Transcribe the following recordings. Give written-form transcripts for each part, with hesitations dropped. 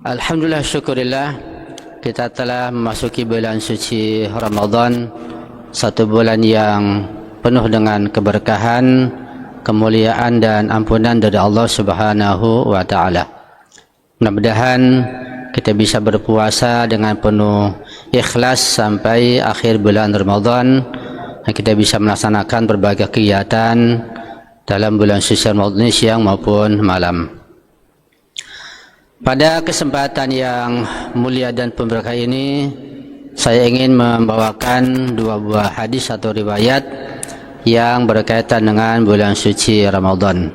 Alhamdulillah, syukurillah, kita telah memasuki bulan suci Ramadan, satu bulan yang penuh dengan keberkahan, kemuliaan dan ampunan dari Allah Subhanahu wa taala. Mudah-mudahan kita bisa berpuasa dengan penuh ikhlas sampai akhir bulan Ramadan, dan kita bisa melaksanakan berbagai kegiatan dalam bulan suci Ramadan siang maupun malam. Pada kesempatan yang mulia dan berkah ini, saya ingin membawakan dua buah hadis atau riwayat yang berkaitan dengan bulan suci Ramadan.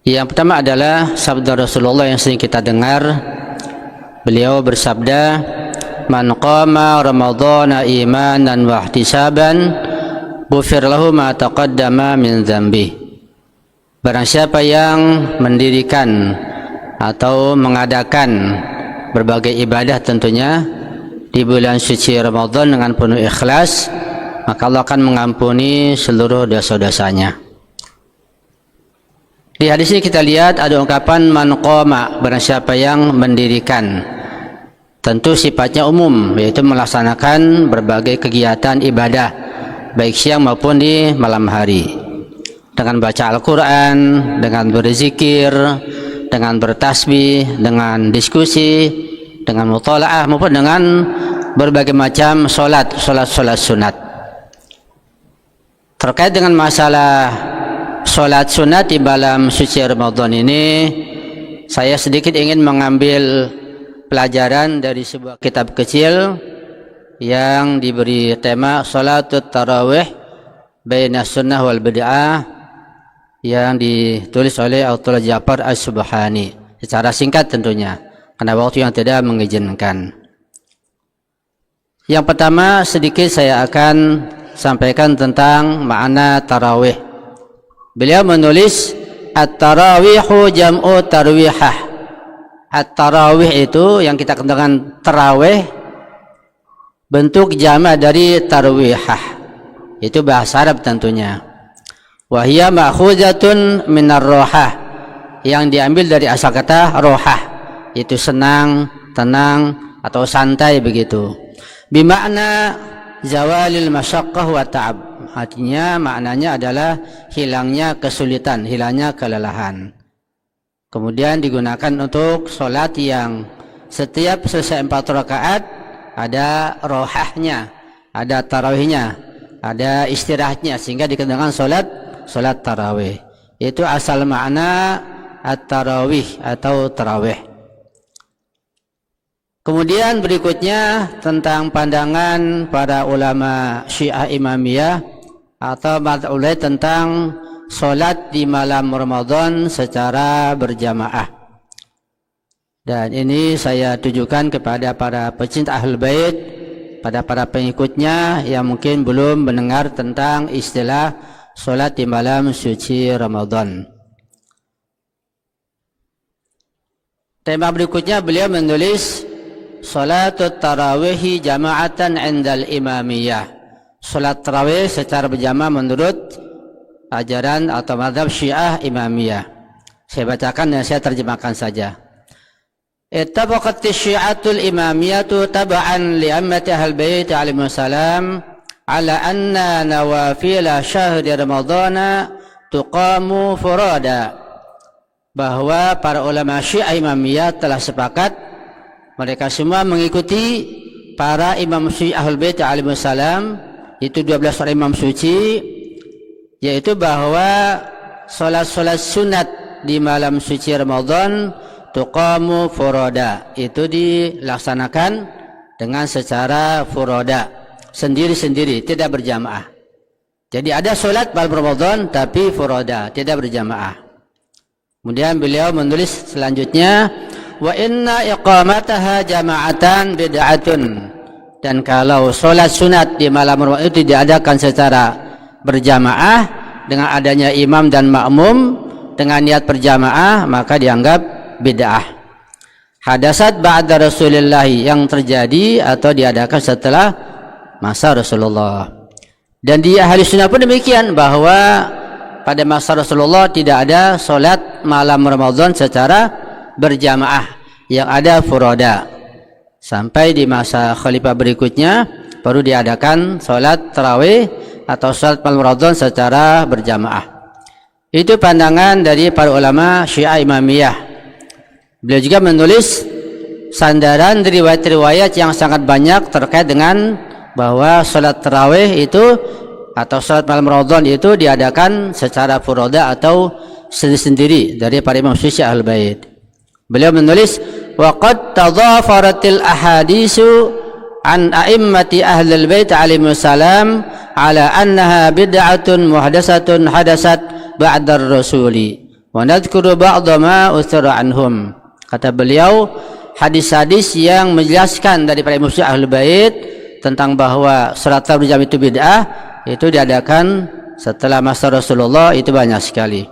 Yang pertama adalah sabda Rasulullah yang sering kita dengar. Beliau bersabda, "Man qama Ramadhana imanan wa ihtisaban, ghufir lahu ma taqaddama min dzambi." Barang siapa yang mendirikan atau mengadakan berbagai ibadah tentunya di bulan suci Ramadan dengan penuh ikhlas, maka Allah akan mengampuni seluruh dosa-dosanya. Di hadis ini kita lihat ada ungkapan man qama, barang siapa yang mendirikan. Tentu sifatnya umum, yaitu melaksanakan berbagai kegiatan ibadah baik siang maupun di malam hari, dengan baca Al-Quran, dengan berzikir, dengan bertasbih, dengan diskusi, dengan muthala'ah maupun dengan berbagai macam solat sunat. Terkait dengan masalah solat sunat di malam suci Ramadan ini, saya sedikit ingin mengambil pelajaran dari sebuah kitab kecil yang diberi tema Salatut Tarawih Baina Sunnah wal Bid'ah, yang ditulis oleh Abdullah Ja'far As-Subhani, secara singkat tentunya karena waktu yang tidak mengizinkan. Yang pertama, sedikit saya akan sampaikan tentang makna tarawih. Beliau menulis at-tarawihu jam'u tarwihah. At-tarawih itu yang kita kenal dengan tarawih, bentuk jamak dari tarwihah, itu bahasa Arab tentunya. Wahia ma'khuzatun minar rohah, yang diambil dari asal kata rohah, itu senang, tenang atau santai begitu. Bimakna zawalil masyaqqah wa ta'ab, artinya maknanya adalah hilangnya kesulitan, hilangnya kelelahan. Kemudian digunakan untuk sholat yang setiap selesai 4 rakaat ada rohahnya, ada tarawihnya, ada istirahatnya, sehingga dikenal sholat tarawih. Itu asal makna at-tarawih atau tarawih. Kemudian berikutnya tentang pandangan para ulama Syiah Imamiyah atau ulama tentang sholat di malam Ramadan secara berjamaah. Dan ini saya tujukan kepada para pecinta Ahlul Bait, pada para pengikutnya yang mungkin belum mendengar tentang istilah sholat di malam suci Ramadan. Tema berikutnya beliau menulis Sholatut Tarawihi jama'atan indal imamiyah. Sholat tarawih secara berjamaah menurut ajaran atau mazhab Syiah Imamiyah. Saya bacakan dan saya terjemahkan saja. Ittabaqat Syi'atul Imamiyatu tab'an li ammati ahlul bait alaihi salam ala anna nawafila syahri ramadhana tuqamu furada, bahwa para ulama Syiah Imamiyah telah sepakat, mereka semua mengikuti para imam suci Ahlul Bait alaihi salam, itu 12 orang imam suci, yaitu bahwa salat-salat sunat di malam suci Ramadan tuqamu furada, itu dilaksanakan dengan secara furada, sendiri-sendiri, tidak berjamaah. Jadi ada solat malam Ramadan tapi furada, tidak berjamaah. Kemudian beliau menulis selanjutnya, wa inna iqamataha jama'atan bid'atun, dan kalau solat sunat di malam Ramadan itu diadakan secara berjamaah dengan adanya imam dan makmum dengan niat berjamaah, maka dianggap bid'ah. Hadasat ba'da Rasulullah, yang terjadi atau diadakan setelah masa Rasulullah. Dan di ahli sunnah pun demikian, bahwa pada masa Rasulullah tidak ada solat malam Ramadan secara berjamaah. yang ada furoda. Sampai di masa khalifah berikutnya baru diadakan sholat tarawih atau sholat malam Ramadan secara berjamaah. Itu pandangan dari para ulama Syiah Imamiyah. Beliau juga menulis sandaran dari riwayat-riwayat yang sangat banyak terkait dengan bahwa sholat tarawih itu atau sholat malam Ramadan itu diadakan secara furoda atau sendiri-sendiri dari para imam Syiah Ahlul Bait. Beliau menulis وقد تضافرت الأحاديث عن أئمة أهل البيت عليهم السلام على أنها بدعة محدثة حدثت بعد الرسول ونذكر بعض ما أثر عنهم. Kata beliau, hadis-hadis yang menjelaskan dari para imam Ahlul Bait tentang bahwa salat berjamaah itu bid'ah itu diadakan setelah masa Rasulullah itu banyak sekali.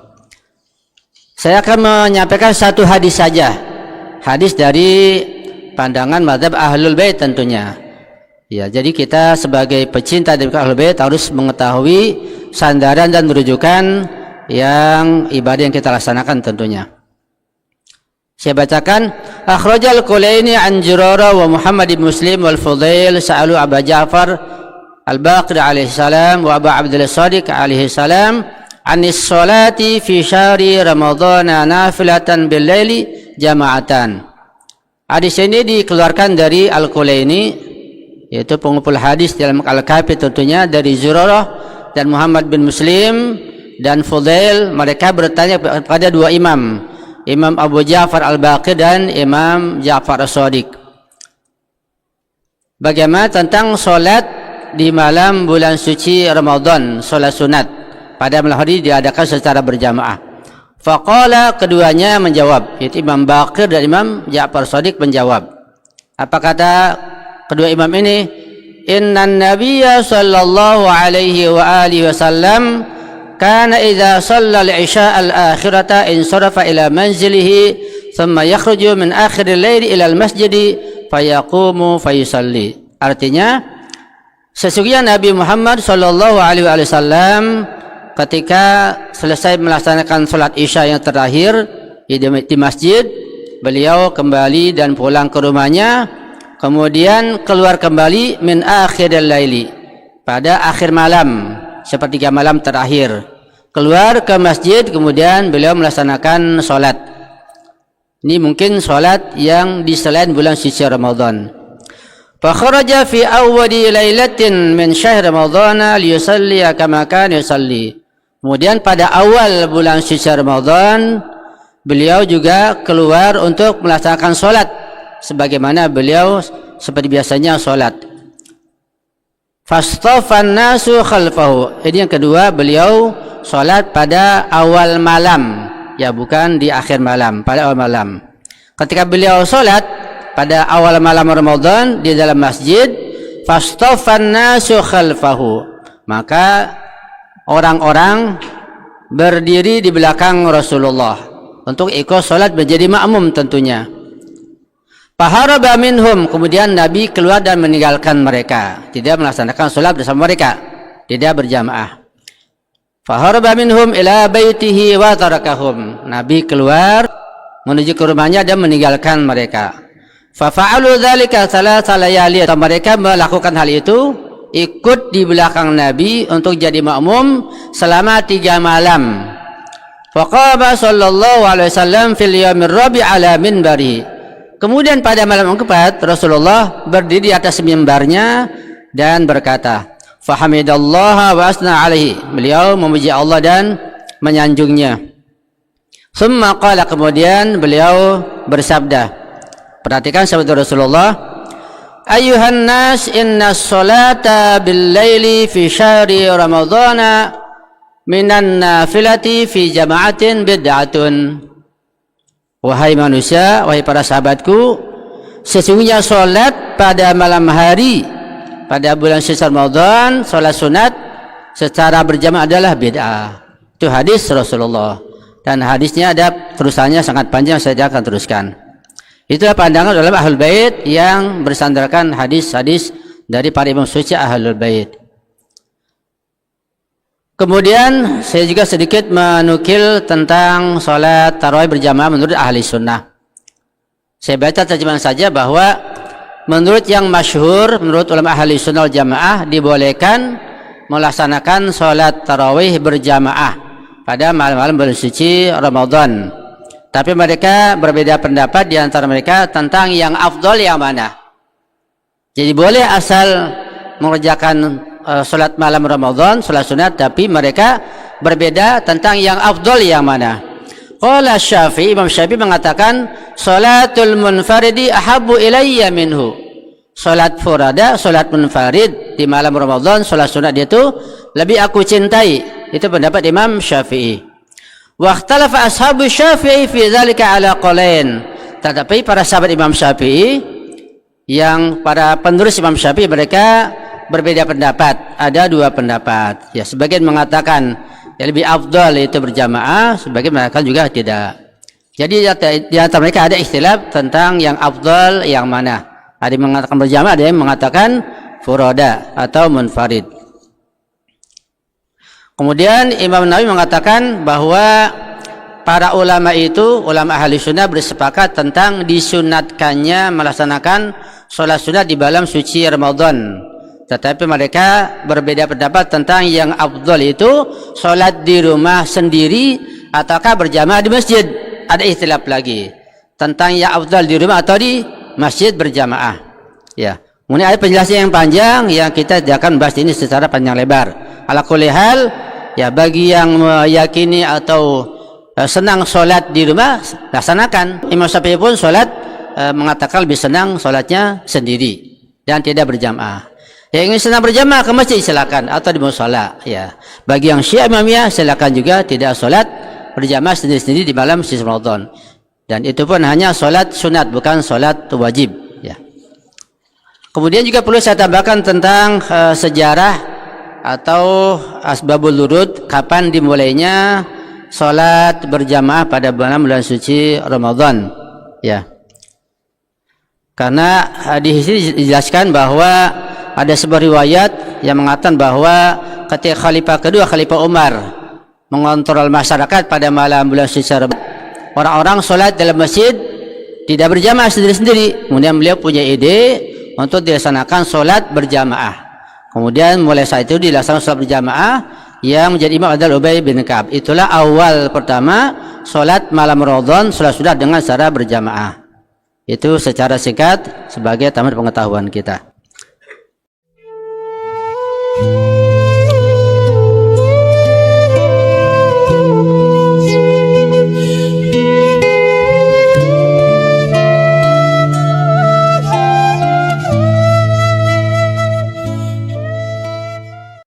Saya akan menyampaikan satu hadis saja. Hadis dari pandangan mazhab Ahlul Bait tentunya. Ya, jadi kita sebagai pecinta dari Ahlul Bait harus mengetahui sandaran dan rujukan yang ibadah yang kita laksanakan tentunya. Saya bacakan, akhrajal Kulaini an Jurara wa Muhammad bin Muslim wal Fudail sa'alu Abu Ja'far al-Baqir alaihi salam wa Abu Abdullah Shadiq alaihi salam anis salati fi syahri Ramadhan nafilatan bil laili jama'atan. Hadis ini dikeluarkan dari Al-Kulaini, yaitu pengumpul hadis dalam Al-Kafi tentunya, dari Zurarah dan Muhammad bin Muslim dan Fudail. Mereka bertanya kepada dua imam, Imam Abu Ja'far Al-Baqir dan Imam Ja'far As-Shadiq, bagaimana tentang solat di malam bulan suci Ramadan, solat sunat pada malam hari diadakan secara berjamaah. Faqala, keduanya menjawab, yaitu Imam Baqir dan Imam Ja'far Shadiq menjawab. Apa kata kedua imam ini? Innan nabiyya sallallahu alaihi wa alihi wasallam kana idza shalla al-isya al-akhirata insarafa ila manzilihi thumma yakhruju min akhir al-lail ila al-masjid fayaqumu fayusalli. Artinya, sesungguhnya Nabi Muhammad sallallahu alaihi wasallam ketika selesai melaksanakan sholat isya yang terakhir di masjid, beliau kembali dan pulang ke rumahnya, kemudian keluar kembali min akhiril laili, pada akhir malam, sepertiga malam terakhir, keluar ke masjid, kemudian beliau melaksanakan sholat. Ini mungkin sholat yang di selain bulan suci Ramadan. Fa kharaja fi awwali lailatin min syahr Ramadhan liyusalli kama kana yusalli. Kemudian pada awal bulan suci Ramadan beliau juga keluar untuk melaksanakan sholat sebagaimana beliau seperti biasanya sholat. Fastafan nasu khalfahu. Ini yang kedua, beliau sholat pada awal malam, ya bukan di akhir malam, pada awal malam. Ketika beliau sholat pada awal malam Ramadan di dalam masjid, fastafan nasu khalfahu, maka orang-orang berdiri di belakang Rasulullah untuk ikut sholat menjadi makmum tentunya. Faharaba minhum, kemudian Nabi keluar dan meninggalkan mereka, tidak melaksanakan sholat bersama mereka, tidak berjamaah. Faharaba minhum ila baitihi wa tarakahum, Nabi keluar menuju ke rumahnya dan meninggalkan mereka. Fafa'alu dzalika thalatha layali, mereka melakukan hal itu, ikut di belakang Nabi untuk jadi makmum selama 3 malam. Faqama sallallahu alaihi wasallam fil yaumir rabi' ala minbari. Kemudian pada malam yang keempat Rasulullah berdiri di atas mimbarnya dan berkata, fahamidallaha wa asna alaihi. Beliau memuji Allah dan menyanjungnya. Summa qala, kemudian beliau bersabda. Perhatikan sabda Rasulullah, Ayuhan nas inna salata bil laili fi syahri ramadhana minan nafilati fi jama'atin bid'atun. Wahai manusia, wahai para sahabatku, sesungguhnya salat pada malam hari pada bulan suci Ramadan, salat sunat secara berjamaah adalah bid'ah. Itu hadis Rasulullah, dan hadisnya ada terusannya sangat panjang, saya akan teruskan. Itulah pandangan ulama Ahlul Bait yang bersandarkan hadis-hadis dari para imam suci Ahlul Bait. Kemudian saya juga sedikit menukil tentang sholat tarawih berjamaah menurut ahli sunnah. Saya baca terjemahan saja bahwa menurut yang masyhur, menurut ulama ahli sunnah wal jamaah, dibolehkan melaksanakan sholat tarawih berjamaah pada malam-malam bulan suci Ramadan. Tapi mereka berbeda pendapat di antara mereka tentang yang afdol yang mana. Jadi boleh asal mengerjakan sholat malam Ramadan, sholat sunat, tapi mereka berbeda tentang yang afdol yang mana. Qala Syafi'i, Imam Syafi'i mengatakan sholatul munfaridi ahabbu ilayya minhu. Sholat furada, sholat munfarid di malam Ramadan, sholat sunat itu lebih aku cintai. Itu pendapat Imam Syafi'i. Wa ikhtalafa ashabu Syafi'i fi dzalika ala qaulain. Tetapi para sahabat Imam Syafi'i, yang para penulis Imam Syafi'i, mereka berbeda pendapat. Ada dua pendapat. Ya, sebagian mengatakan yang lebih afdal itu berjamaah, sebagian mengatakan juga tidak. Jadi di antara mereka ada ikhtilaf tentang yang afdal yang mana. Ada yang mengatakan berjamaah, ada yang mengatakan furoda atau munfarid. Kemudian Imam Nawawi mengatakan bahwa para ulama itu, ulama ahli sunnah, bersepakat tentang disunatkannya melaksanakan sholat sunat di malam suci Ramadan. Tetapi mereka berbeda pendapat tentang yang afdal itu sholat di rumah sendiri ataukah berjamaah di masjid. Ada ikhtilaf lagi tentang yang afdal di rumah atau di masjid berjamaah. Ya, kemudian ada penjelasan yang panjang yang kita tidak akan bahas ini secara panjang lebar. Ala kulli hal, ya, bagi yang meyakini atau senang sholat di rumah, laksanakan. Imam Syafi'i pun sholat mengatakan lebih senang sholatnya sendiri dan tidak berjamaah. Yang ingin senang berjamaah ke masjid silakan, atau di mushola. Ya, bagi yang Syiah Imamiyah silakan juga tidak sholat berjamaah sendiri-sendiri di malam suci Ramadan. Dan itu pun hanya sholat sunat, bukan sholat wajib. Ya. Kemudian juga perlu saya tambahkan tentang sejarah atau asbabul wurud, kapan dimulainya sholat berjamaah pada bulan suci Ramadan. Ya. Karena di sini dijelaskan bahwa ada sebuah riwayat yang mengatakan bahwa ketika khalifah kedua, Khalifah Umar, mengontrol masyarakat pada malam bulan suci Ramadan, orang-orang sholat dalam masjid tidak berjamaah sendiri-sendiri. Kemudian beliau punya ide untuk dilaksanakan sholat berjamaah. Kemudian mulai saat itu dilaksanakan sholat berjamaah, yang menjadi imam adalah Ubay bin Ka'ab. Itulah awal pertama sholat malam Ramadan, sholat sunat dengan cara berjamaah. Itu secara singkat sebagai tamat pengetahuan kita.